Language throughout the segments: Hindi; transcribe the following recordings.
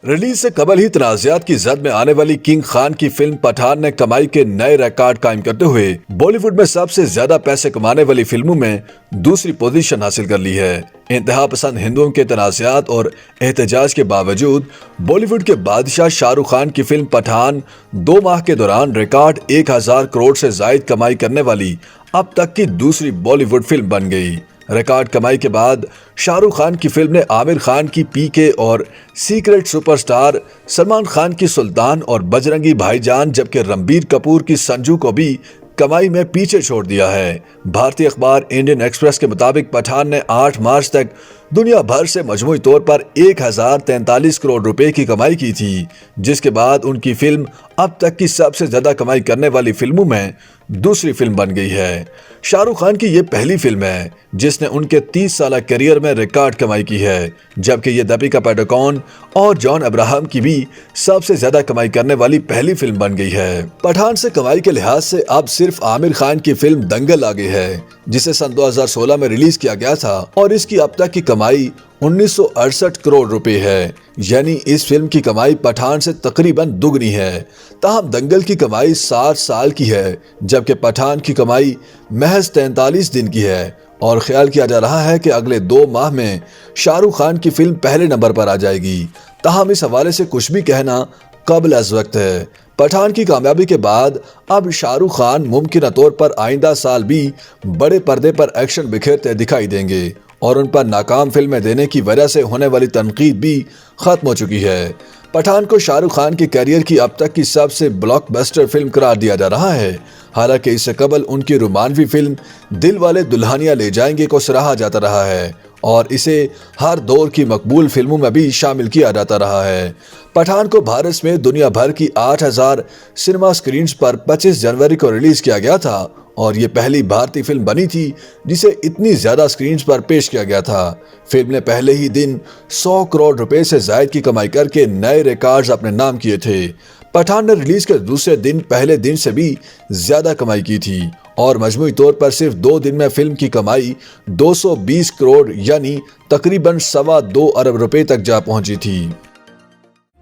रिलीज से कबल ही तनाज़ात की जद में आने वाली किंग खान की फिल्म पठान ने कमाई के नए रिकॉर्ड कायम करते हुए बॉलीवुड में सबसे ज्यादा पैसे कमाने वाली फिल्मों में दूसरी पोजीशन हासिल कर ली है। इंतहा पसंद हिंदुओं के तनाज़ात और एहतजाज के बावजूद बॉलीवुड के बादशाह शाहरुख खान की फिल्म पठान 2 माह के दौरान रिकॉर्ड 1000 करोड़ से जायद कमाई करने वाली अब तक की दूसरी बॉलीवुड फिल्म बन गई। रिकॉर्ड कमाई के बाद शाहरुख खान की फिल्म ने आमिर खान की पीके और सीक्रेट सुपरस्टार सलमान खान की सुल्तान और बजरंगी भाईजान जबकि रणबीर कपूर की संजू को भी कमाई में पीछे छोड़ दिया है। भारतीय अखबार इंडियन एक्सप्रेस के मुताबिक पठान ने 8 मार्च तक दुनिया भर से मजमूई तौर पर 1043 करोड़ रुपए की कमाई की थी, जिसके बाद उनकी फिल्म अब तक की सबसे ज्यादा कमाई करने वाली फिल्मों में दूसरी फिल्म बन गई है। शाहरुख खान की ये पहली फिल्म है जिसने उनके 30 साल करियर में रिकॉर्ड कमाई की है, जबकि ये दीपिका पादुकोण और जॉन अब्राहम की भी सबसे ज्यादा कमाई करने वाली पहली फिल्म बन गई है। पठान से कमाई के लिहाज से अब सिर्फ आमिर खान की फिल्म दंगल आगे है, जिसे सन 2016 में रिलीज किया गया था और इसकी अब तक की कमाई 1968 करोड़ रुपए है, यानी इस फिल्म की कमाई पठान से तकरीबन दुगनी है। ताहम दंगल की कमाई 60 साल की है, जबकि पठान की कमाई महज 43 दिन की है और ख्याल किया जा रहा है कि अगले 2 माह में शाहरुख खान की फिल्म पहले नंबर पर आ जाएगी। ताहम इस हवाले से कुछ भी कहना कबल अज़ वक्त है। पठान की कामयाबी के बाद अब शाहरुख खान मुमकिन तौर पर आइंदा साल भी बड़े पर्दे पर एक्शन बिखेरते दिखाई देंगे और उन पर नाकाम फिल्में देने की वजह से होने वाली तनकीद भी खत्म हो चुकी है। पठान को शाहरुख खान के करियर की अब तक की सबसे ब्लॉकबस्टर फिल्म करार दिया जा रहा है। हालांकि इससे कबल उनकी रोमांवी फिल्म दिल वाले दुल्हनिया ले जाएंगे को सराहा जाता रहा है और इसे हर दौर की मकबूल फिल्मों में भी शामिल किया जाता रहा है। पठान को भारत में दुनिया भर की 8000 सिनेमा स्क्रीन्स पर 25 जनवरी को रिलीज किया गया था और ये पहली भारतीय फिल्म बनी थी जिसे इतनी ज्यादा स्क्रीन्स पर पेश किया गया था। फिल्म ने पहले ही दिन 100 करोड़ रुपए से जायद की कमाई करके नए रिकॉर्ड्स अपने नाम किए थे। पठान ने रिलीज के दूसरे दिन पहले दिन से भी ज्यादा कमाई की थी और मजमूई तौर पर सिर्फ 2 दिन में फिल्म की कमाई 220 करोड़ यानी तकरीबन 2.25 अरब रुपए तक जा पहुंची थी।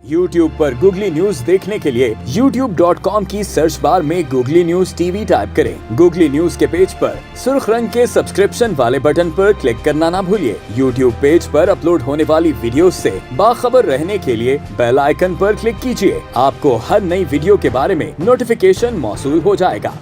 YouTube पर गूगली न्यूज देखने के लिए youtube.com की सर्च बार में गूगली न्यूज टीवी टाइप करें। गूगली न्यूज के पेज पर सुर्ख रंग के सब्सक्रिप्शन वाले बटन पर क्लिक करना ना भूलिए। YouTube पेज पर अपलोड होने वाली वीडियोस से बाखबर रहने के लिए बेल आइकन पर क्लिक कीजिए। आपको हर नई वीडियो के बारे में नोटिफिकेशन मौसूल हो जाएगा।